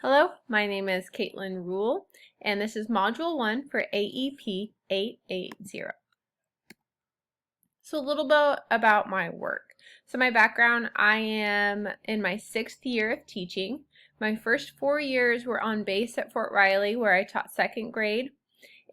Hello, my name is Caitlin Rule, and this is Module 1 for AEP 880. So a little bit about my work. So my background, I am in my 6th year of teaching. My first 4 years were on base at Fort Riley, where I taught 2nd grade.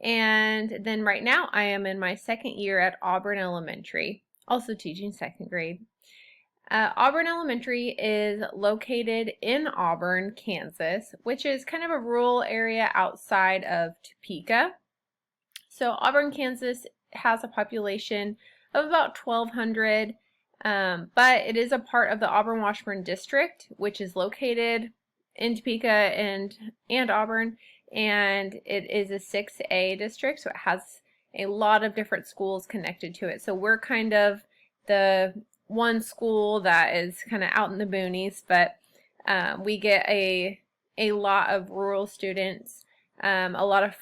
And then right now I am in my 2nd year at Auburn Elementary, also teaching 2nd grade. Auburn Elementary is located in Auburn, Kansas, which is kind of a rural area outside of Topeka. So Auburn, Kansas has a population of about 1,200, but it is a part of the Auburn-Washburn District, which is located in Topeka and Auburn, and it is a 6A district, so it has a lot of different schools connected to it. So we're kind of the one school that is kind of out in the boonies, but we get a lot of rural students, a lot of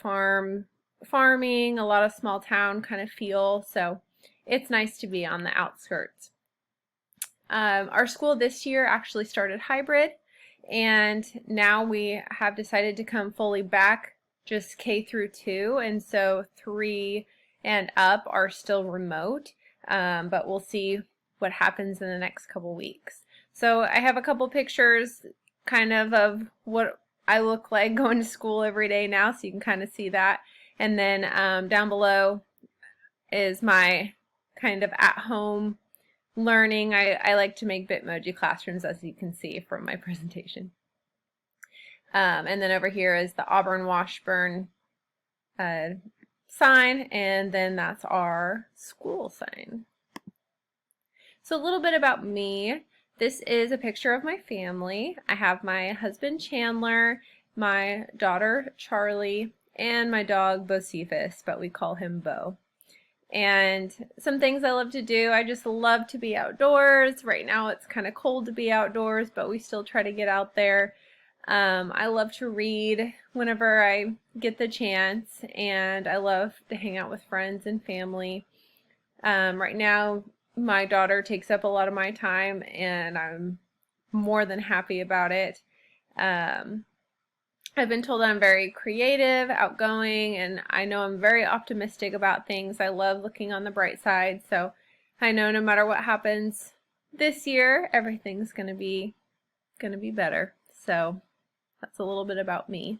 farming, a lot of small town kind of feel, so it's nice to be on the outskirts. Our school this year actually started hybrid, and now we have decided to come fully back just K through 2, and so 3 and up are still remote, but we'll see what happens in the next couple weeks. So I have a couple pictures kind of what I look like going to school every day now, so you can kind of see that. And then down below is my kind of at-home learning. I like to make Bitmoji classrooms, as you can see from my presentation. And then over here is the Auburn-Washburn sign, and then that's our school sign. So a little bit about me. This is a picture of my family. I have my husband Chandler, my daughter Charlie, and my dog Bocephus, but we call him Bo. And some things I love to do, I just love to be outdoors. Right now it's kind of cold to be outdoors, but we still try to get out there. I love to read whenever I get the chance, and I love to hang out with friends and family. Right now, my daughter takes up a lot of my time, and I'm more than happy about it. I've been told I'm very creative, outgoing, and I know I'm very optimistic about things. I love looking on the bright side, so I know no matter what happens this year, everything's gonna be better. So that's a little bit about me.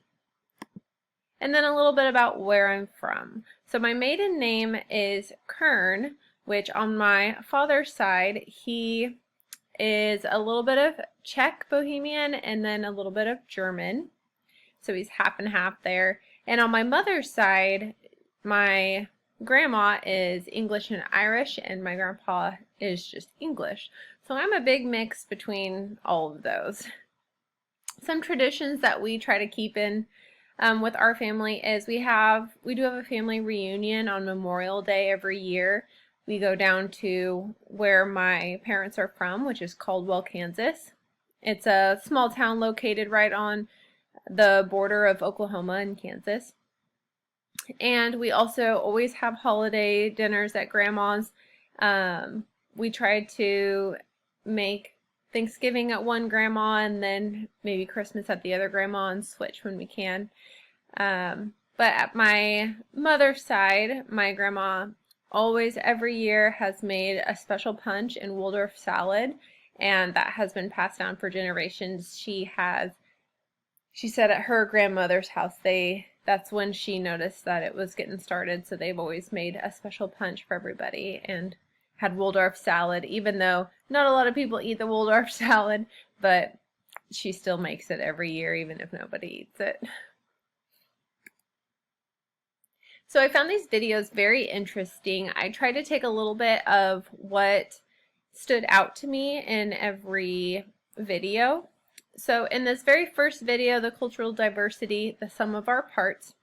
And then a little bit about where I'm from. So my maiden name is Kern, which on my father's side, he is a little bit of Czech Bohemian and then a little bit of German. So he's half and half there. And on my mother's side, my grandma is English and Irish, and my grandpa is just English. So I'm a big mix between all of those. Some traditions that we try to keep in with our family is we do have a family reunion on Memorial Day every year. We go down to where my parents are from, which is Caldwell, Kansas. It's a small town located right on the border of Oklahoma and Kansas. And we also always have holiday dinners at Grandma's. We try to make Thanksgiving at one grandma and then maybe Christmas at the other grandma and switch when we can. But at my mother's side, my grandma always every year has made a special punch and Waldorf salad, and that has been passed down for generations. She said at her grandmother's house, that's when she noticed that it was getting started, so they've always made a special punch for everybody and had Waldorf salad, even though not a lot of people eat the Waldorf salad, but she still makes it every year, even if nobody eats it. So I found these videos very interesting. I tried to take a little bit of what stood out to me in every video. So in this very first video, the cultural diversity, the sum of our parts,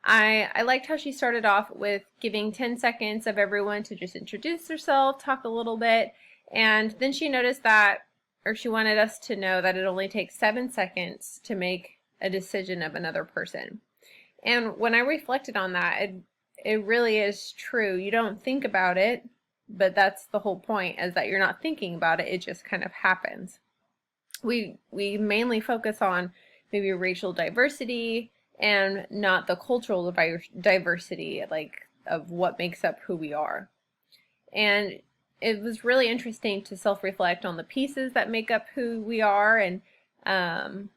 I liked how she started off with giving 10 seconds of everyone to just introduce themselves, talk a little bit, and then she noticed that, or she wanted us to know that it only takes 7 seconds to make a decision of another person. And when I reflected on that, it really is true. You don't think about it, but that's the whole point, is that you're not thinking about it, it just kind of happens. We mainly focus on maybe racial diversity and not the cultural diversity, like of what makes up who we are. And it was really interesting to self-reflect on the pieces that make up who we are, and kind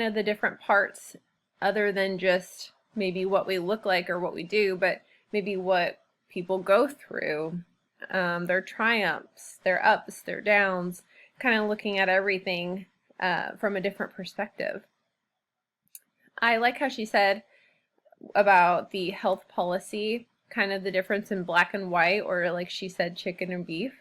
of the different parts other than just maybe what we look like or what we do, but maybe what people go through, their triumphs, their ups, their downs, kind of looking at everything from a different perspective. I like how she said about the health policy, kind of the difference in black and white, or like she said, chicken and beef,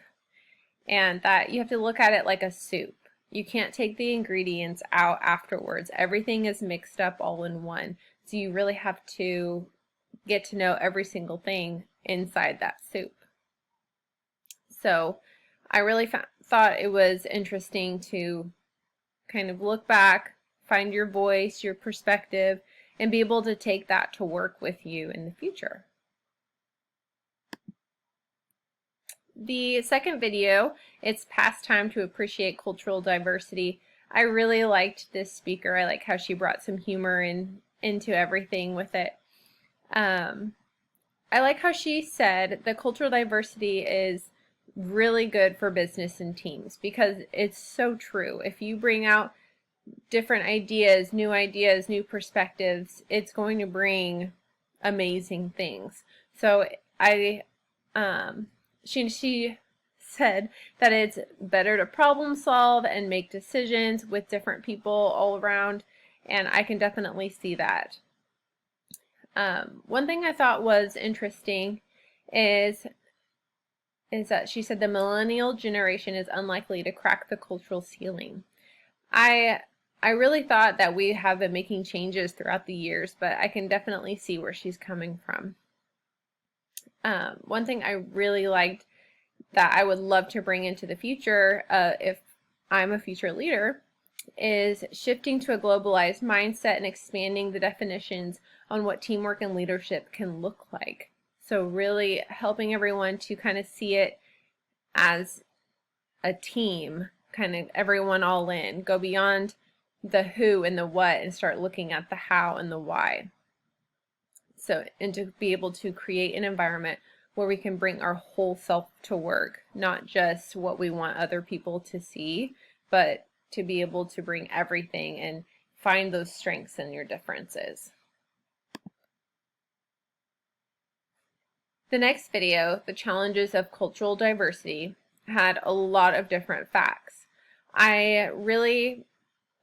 and that you have to look at it like a soup. You can't take the ingredients out afterwards. Everything is mixed up all in one. So you really have to get to know every single thing inside that soup. So I really thought it was interesting to kind of look back, find your voice, your perspective, and be able to take that to work with you in the future. The second video, it's past time to appreciate cultural diversity. I really liked this speaker. I like how she brought some humor into everything with it. I like how she said the cultural diversity is really good for business and teams, because it's so true. If you bring out different ideas, new perspectives, it's going to bring amazing things. So she said that it's better to problem solve and make decisions with different people all around, and I can definitely see that. One thing I thought was interesting is that she said the millennial generation is unlikely to crack the cultural ceiling. I really thought that we have been making changes throughout the years, but I can definitely see where she's coming from. One thing I really liked that I would love to bring into the future, if I'm a future leader, is shifting to a globalized mindset and expanding the definitions on what teamwork and leadership can look like. So really helping everyone to kind of see it as a team, kind of everyone all in, go beyond the who and the what and start looking at the how and the why. So, and to be able to create an environment where we can bring our whole self to work, not just what we want other people to see, but to be able to bring everything and find those strengths in your differences. The next video, The Challenges of Cultural Diversity, had a lot of different facts. I really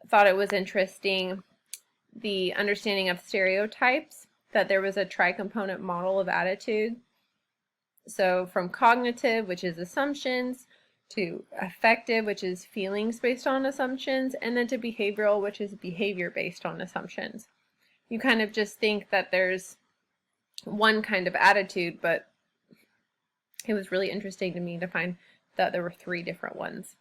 thought it was interesting, the understanding of stereotypes, that there was a tri-component model of attitude. So from cognitive, which is assumptions, to affective, which is feelings based on assumptions, and then to behavioral, which is behavior based on assumptions. You kind of just think that there's one kind of attitude, but it was really interesting to me to find that there were 3 different ones.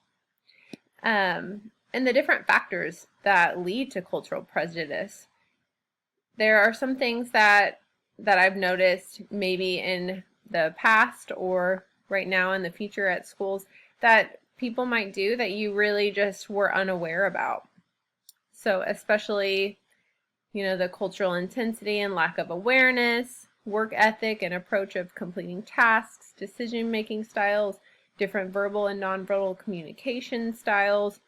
And the different factors that lead to cultural prejudice. There are some things that I've noticed maybe in the past or right now in the future at schools that people might do that you really just were unaware about. So especially, the cultural intensity and lack of awareness, work ethic and approach of completing tasks, decision-making styles, different verbal and nonverbal communication styles.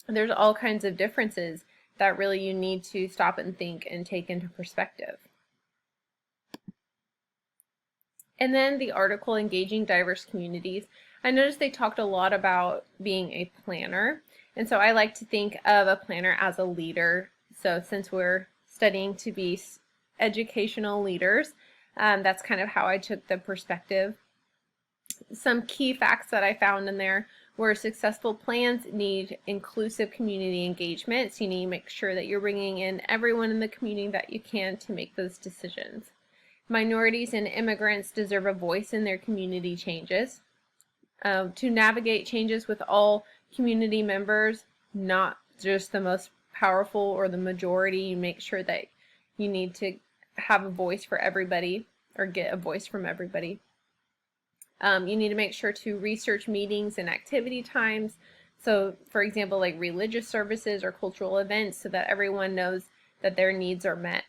There's all kinds of differences that really you need to stop and think and take into perspective. And then the article, Engaging Diverse Communities, I noticed they talked a lot about being a planner. And so I like to think of a planner as a leader. So since we're studying to be educational leaders, that's kind of how I took the perspective. Some key facts that I found in there were successful plans need inclusive community engagement. So you need to make sure that you're bringing in everyone in the community that you can to make those decisions. Minorities and immigrants deserve a voice in their community changes. To navigate changes with all community members, not just the most powerful or the majority, you make sure that you need to have a voice for everybody or get a voice from everybody. You need to make sure to research meetings and activity times So, for example, like religious services or cultural events, so that everyone knows that their needs are met.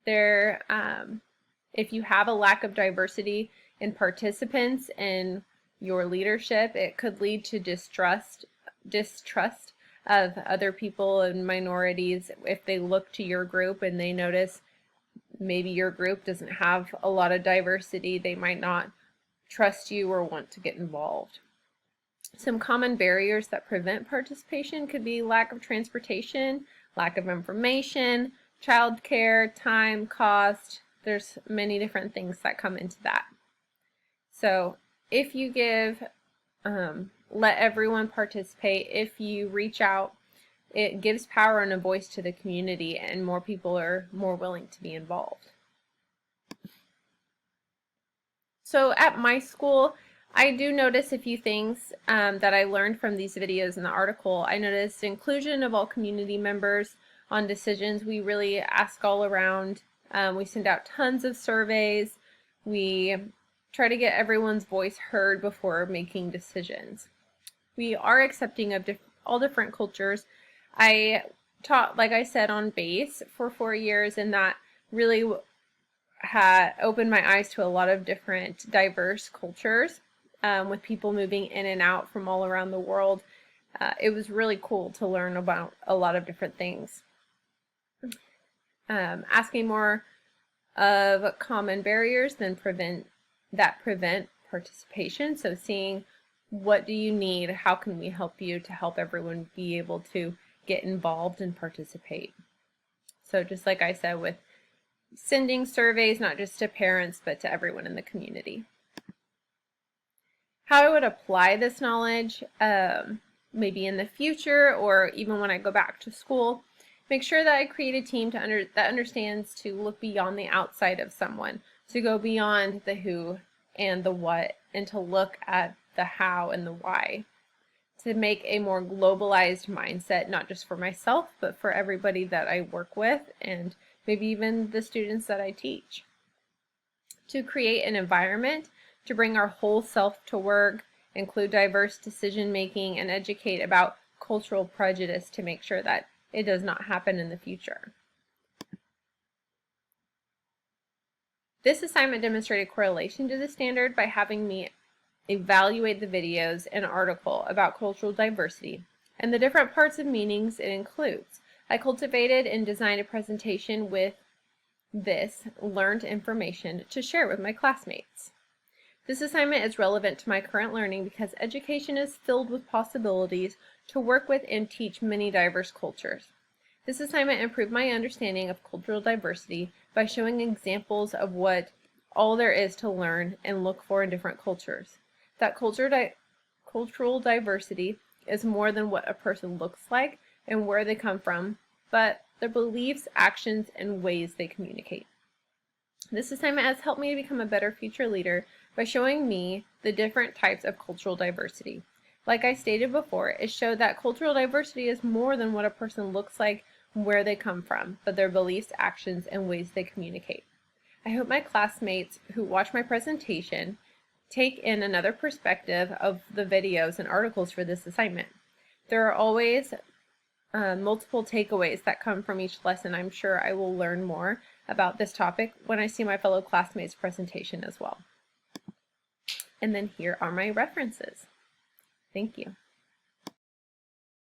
If you have a lack of diversity in participants in your leadership, it could lead to distrust of other people and minorities if they look to your group and they notice maybe your group doesn't have a lot of diversity. They might not trust you or want to get involved. Some common barriers that prevent participation could be lack of transportation, lack of information, childcare, time, cost. There's many different things that come into that. So if you let everyone participate, if you reach out, it gives power and a voice to the community, and more people are more willing to be involved. So at my school, I do notice a few things that I learned from these videos in the article. I noticed inclusion of all community members on decisions. We really ask all around. We send out tons of surveys. We try to get everyone's voice heard before making decisions. We are accepting of all different cultures. I taught, like I said, on base for 4 years, and that really had opened my eyes to a lot of different diverse cultures, with people moving in and out from all around the world. It was really cool to learn about a lot of different things. Asking more of common barriers that prevent participation. So seeing what do you need, how can we help you to help everyone be able to get involved and participate. So just like I said, with sending surveys, not just to parents, but to everyone in the community. How I would apply this knowledge, maybe in the future or even when I go back to school, make sure that I create a team that understands to look beyond the outside of someone, to go beyond the who and the what, and to look at the how and the why, to make a more globalized mindset, not just for myself, but for everybody that I work with, and maybe even the students that I teach. To create an environment to bring our whole self to work, include diverse decision making, and educate about cultural prejudice to make sure that it does not happen in the future. This assignment demonstrated correlation to the standard by having me evaluate the videos and article about cultural diversity and the different parts of meanings it includes. I cultivated and designed a presentation with this learned information to share with my classmates. This assignment is relevant to my current learning because education is filled with possibilities to work with and teach many diverse cultures. This assignment improved my understanding of cultural diversity by showing examples of what all there is to learn and look for in different cultures. That cultural diversity is more than what a person looks like and where they come from, but their beliefs, actions, and ways they communicate. This assignment has helped me to become a better future leader by showing me the different types of cultural diversity. Like I stated before, it showed that cultural diversity is more than what a person looks like and where they come from, but their beliefs, actions, and ways they communicate. I hope my classmates who watch my presentation take in another perspective of the videos and articles for this assignment. There are always multiple takeaways that come from each lesson. I'm sure I will learn more about this topic when I see my fellow classmates' presentation as well. And then here are my references. Thank you.